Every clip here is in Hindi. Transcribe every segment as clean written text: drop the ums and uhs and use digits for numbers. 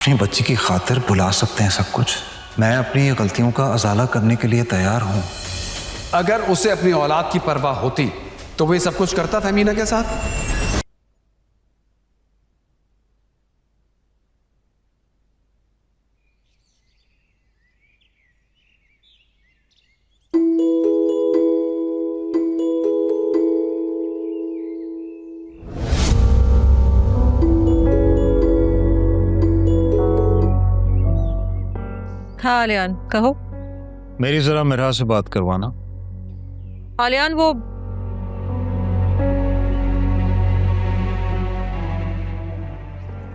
अपनी बच्ची की खातिर बुला सकते हैं सब कुछ। मैं अपनी ये गलतियों का अजाला करने के लिए तैयार हूं। अगर उसे अपनी औलाद की परवाह होती तो वो सब कुछ करता था मीना के साथ। हाँ आलियान, कहो। मेरी जरा मिरा से बात करवाना। आलियान वो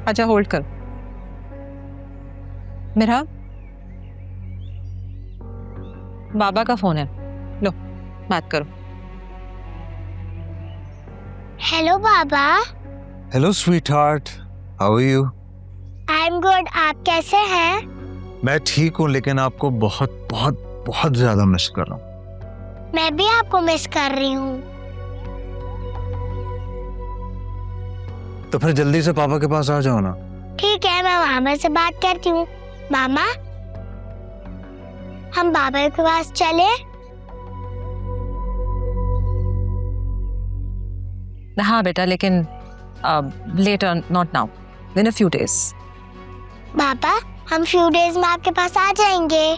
अच्छा होल्ड कर। मेरा बाबा का फोन है, लो बात करो। हेलो बाबा। Hello sweetheart, how are you? I am good, आप कैसे हैं? मैं ठीक हूँ, लेकिन आपको बहुत बहुत बहुत ज्यादा मिस कर रहा हूँ। मैं भी आपको मिस कर रही हूँ। तो फिर जल्दी से पापा के पास आ जाओ ना। ठीक है, मैं मामा से बात करती हूँ। मामा, हम बाबा के पास चले? हाँ बेटा, लेकिन later, not now, in a few days. बाबा, हम फ्यू डेज में आपके पास आ जाएंगे।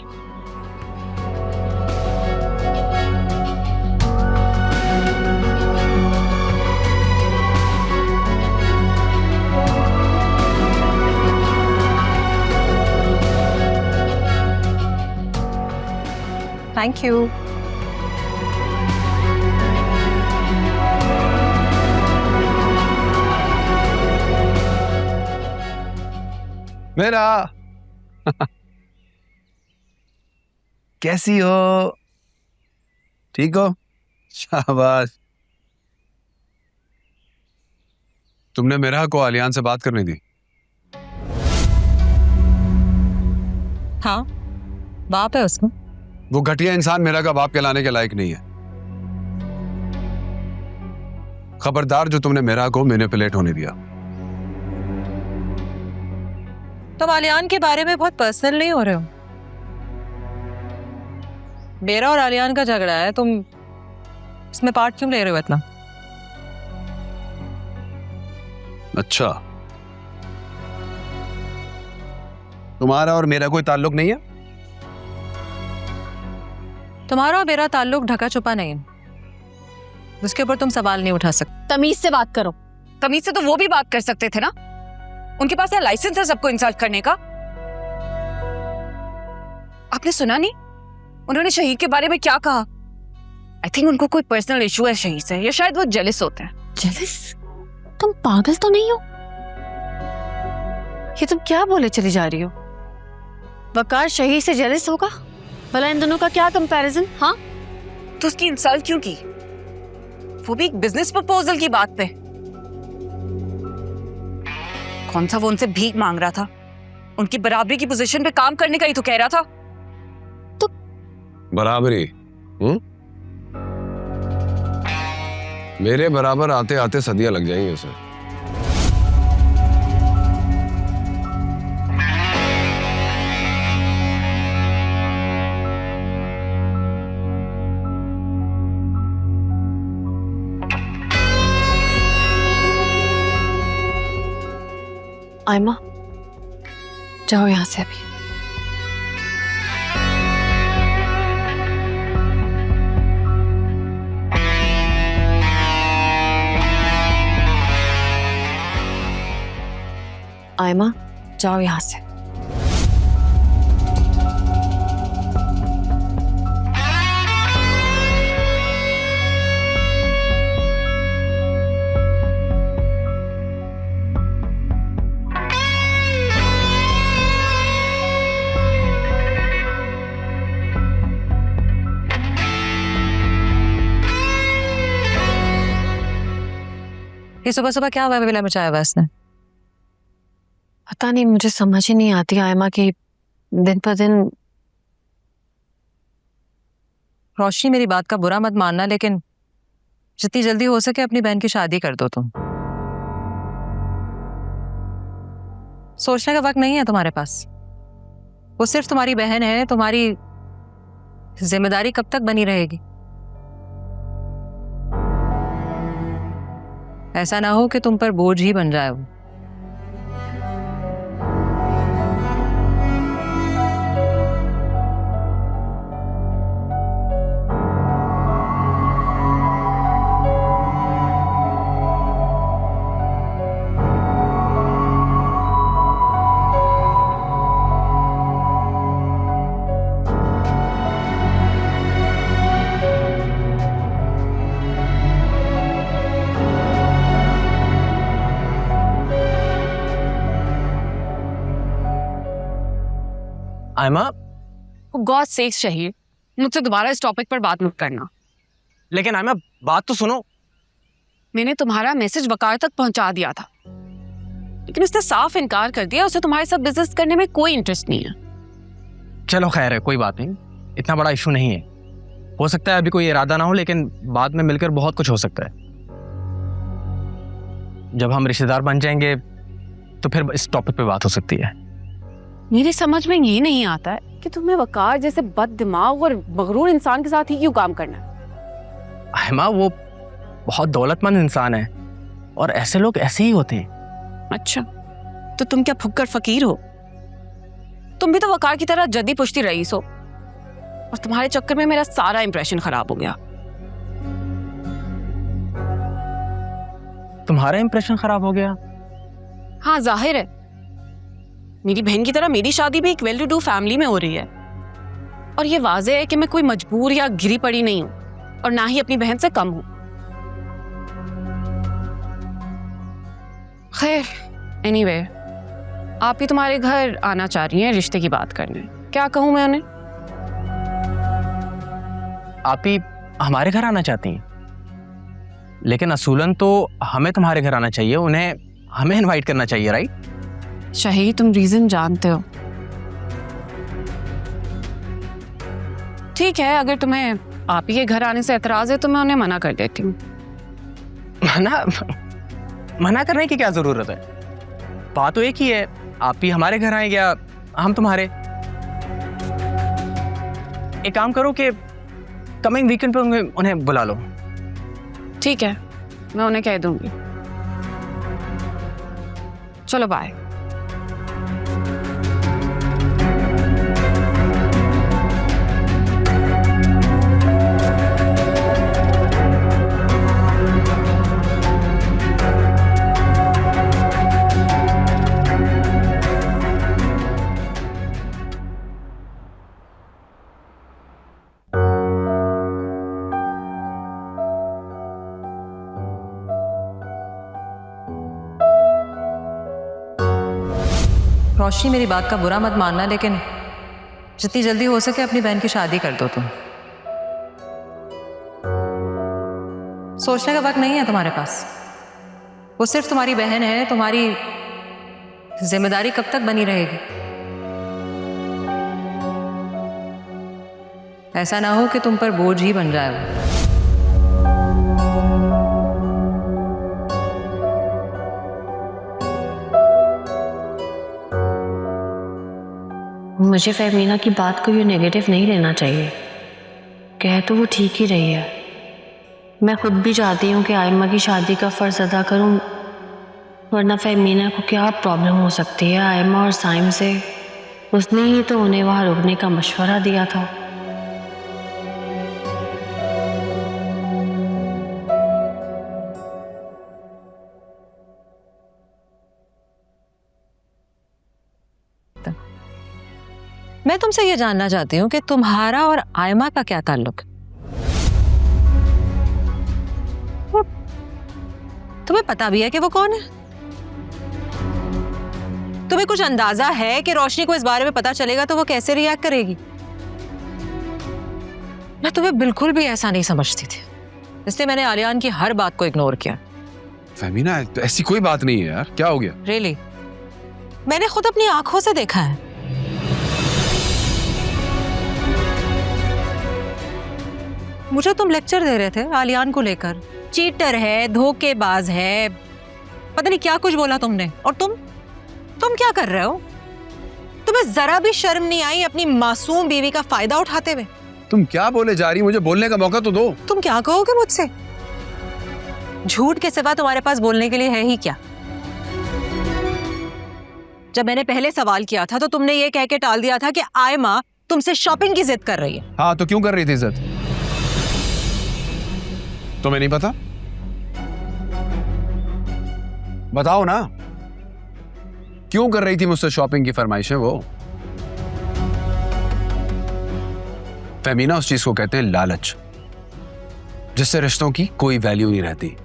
Thank you. मेरा कैसी हो? ठीक हो? शाबाश। तुमने मेरा को आलियान से बात करने दी? हाँ, बाप है उसको। वो घटिया इंसान मेरा का बाप कहलाने के लायक नहीं है। खबरदार जो तुमने मेरा को मैनिपुलेट होने दिया। तुम आलियान के बारे में बहुत पर्सनल नहीं हो रहे हो। मेरा और आलियान का झगड़ा है, तुम इसमें पार्ट क्यों ले रहे हो इतना? अच्छा, तुम्हारा और मेरा कोई ताल्लुक नहीं है? तुम्हारा और मेरा ताल्लुक ढका छुपा नहीं है, उसके ऊपर तुम सवाल नहीं उठा सकते। तमीज से बात करो। तमीज से तो वो भी बात कर सकते थे ना। उनके पास क्या लाइसेंस है सबको इंसल्ट करने का? आपने सुना नहीं उन्होंने शहीद के बारे में क्या कहा? आई थिंक उनको कोई पर्सनल इशू है शहीद से, या शायद वो जेलस होते हैं। जेलस? तुम पागल तो नहीं हो? ये तुम क्या बोले चली जा रही हो? वकार शहीद से जेलस होगा? भला इन दोनों का क्या कंपैरिजन? हाँ, तो उसकी इंसल्ट क्यों की? वो भी एक बिजनेस प्रपोजल की बात पे। कौन सा वो उनसे भीख मांग रहा था? उनकी बराबरी की पोजीशन पे काम करने का ही तो कह रहा था। तो बराबरी? मेरे बराबर आते आते सदियां लग जाएंगी उसे। आयमा, जाओ यहाँ से अभी। आयमा, जाओ यहाँ से। ये सुबह सुबह क्या हुआ बिला मचाया हुआ इसने? पता नहीं, मुझे समझ ही नहीं आती आयमा की दिन पर दिन। रोशनी, मेरी बात का बुरा मत मानना, लेकिन जितनी जल्दी हो सके अपनी बहन की शादी कर दो तुम। सोचने का वक्त नहीं है तुम्हारे पास। वो सिर्फ तुम्हारी बहन है, तुम्हारी जिम्मेदारी कब तक बनी रहेगी? ऐसा ना हो कि तुम पर बोझ ही बन जाए वो। आयमा, गॉड सेक्स शहीद, मुझसे दोबारा इस टॉपिक पर बात मत करना। लेकिन आयमा बात तो सुनो। मैंने तुम्हारा मैसेज वकार तक पहुंचा दिया था, लेकिन उसने साफ इनकार कर दिया। उसे तुम्हारे साथ बिजनेस करने में कोई इंटरेस्ट नहीं है। चलो खैर है, कोई बात नहीं, इतना बड़ा इशू नहीं है। हो सकता है अभी कोई इरादा ना हो, लेकिन बाद में मिलकर बहुत कुछ हो सकता है। जब हम रिश्तेदार बन जाएंगे तो फिर इस टॉपिक पे बात हो सकती है। मेरी समझ में ये नहीं आता है कि तुम्हें वकार जैसे बद दिमाग और मगरूर इंसान के साथ ही क्यों काम करना है। आयमा वो बहुत दौलतमंद इंसान है और ऐसे लोग ऐसे ही होते हैं। अच्छा, तो तुम क्या फुक्कर फकीर हो? तुम भी तो वकार की तरह जद्दी पुश्ती रईस हो, और तुम्हारे चक्कर में मेरा सारा इंप्रेशन खराब हो गया। तुम्हारा इंप्रेशन खराब हो गया? हाँ, जाहिर है। मेरी बहन की तरह मेरी शादी भी एक वेल टू डू फैमिली में हो रही है, और ये वाज़ेह है कि मैं कोई मजबूर या गिरी पड़ी नहीं हूं, और ना ही अपनी बहन से कम हूं। खैर, एनीवे, आप ही तुम्हारे घर आना चाह रही हैं रिश्ते की बात करने। क्या कहूं मैं उन्हें? आप ही हमारे घर आना चाहती हैं, लेकिन असूलन तो हमें तुम्हारे घर आना चाहिए, उन्हें हमें इनवाइट करना चाहिए, राइट? शहीद, तुम रीजन जानते हो। ठीक है, अगर तुम्हें आप ही के घर आने से एतराज है तो मैं उन्हें मना कर देती हूँ। मना करने की क्या जरूरत है? बात तो एक ही है, आप ही हमारे घर आए या हम तुम्हारे। एक काम करो कि कमिंग वीकेंड पे उन्हें बुला लो। ठीक है, मैं उन्हें कह दूंगी। चलो बाय। रोशनी, मेरी बात का बुरा मत मानना, लेकिन जितनी जल्दी हो सके अपनी बहन की शादी कर दो तुम। सोचने का वक्त नहीं है तुम्हारे पास। वो सिर्फ तुम्हारी बहन है, तुम्हारी जिम्मेदारी कब तक बनी रहेगी? ऐसा ना हो कि तुम पर बोझ ही बन जाए वो। मुझे फहमीना की बात को ये नेगेटिव नहीं लेना चाहिए। कह तो वो ठीक ही रही है। मैं खुद भी चाहती हूँ कि आयमा की शादी का फ़र्ज़ अदा करूँ, वरना फहमीना को क्या प्रॉब्लम हो सकती है आयमा और साइम से। उसने ही तो उन्हें वहाँ रुकने का मशवरा दिया था। मैं तुमसे ये जानना चाहती हूँ कि तुम्हारा और आयमा का क्या ताल्लुक? तुम्हें पता भी है कि वो कौन है? तुम्हें कुछ अंदाजा है कि रोशनी को इस बारे में पता चलेगा तो वो कैसे रिएक्ट करेगी? मैं तुम्हें बिल्कुल भी ऐसा नहीं समझती थी, इसलिए मैंने आलियान की हर बात को इग्नोर किया। फहमीना, तो ऐसी कोई बात नहीं है यार, क्या हो गया? रियली, मैंने खुद अपनी आंखों से देखा है। मुझे तुम लेक्चर दे रहे थे आलियान को लेकर, चीटर है, धोखेबाज है, पता नहीं क्या कुछ बोला तुमने, और तुम क्या कर रहे हो? तुम्हें जरा भी शर्म नहीं आई अपनी मासूम बीवी का फायदा उठाते हुए? तुम क्या बोले जा रही, मुझे बोलने का मौका तो दो। तुम क्या कहोगे मुझसे? झूठ के सिवा तुम्हारे पास बोलने के लिए है ही क्या? जब मैंने पहले सवाल किया था तो तुमने ये कह के टाल दिया था कि आयमा तुमसे शॉपिंग की जिद कर रही है। हाँ, तो क्यों कर रही थी जिद? तुम्हें नहीं पता? बताओ ना, क्यों कर रही थी मुझसे शॉपिंग की फरमाइशें वो? फेमिना, उस चीज को कहते हैं लालच, जिससे रिश्तों की कोई वैल्यू नहीं रहती।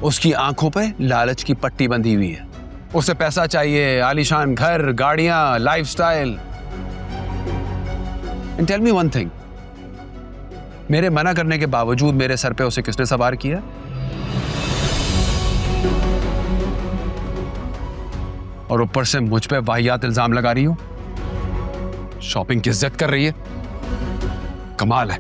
उसकी आंखों पे लालच की पट्टी बंधी हुई है। उसे पैसा चाहिए, आलीशान घर, गाड़ियां, lifestyle. And tell me one thing, मेरे मना करने के बावजूद मेरे सर पे उसे किसने सवार किया? और ऊपर से मुझ पे वाहियात इल्जाम लगा रही हो। शॉपिंग की इज्जत कर रही है। कमाल है।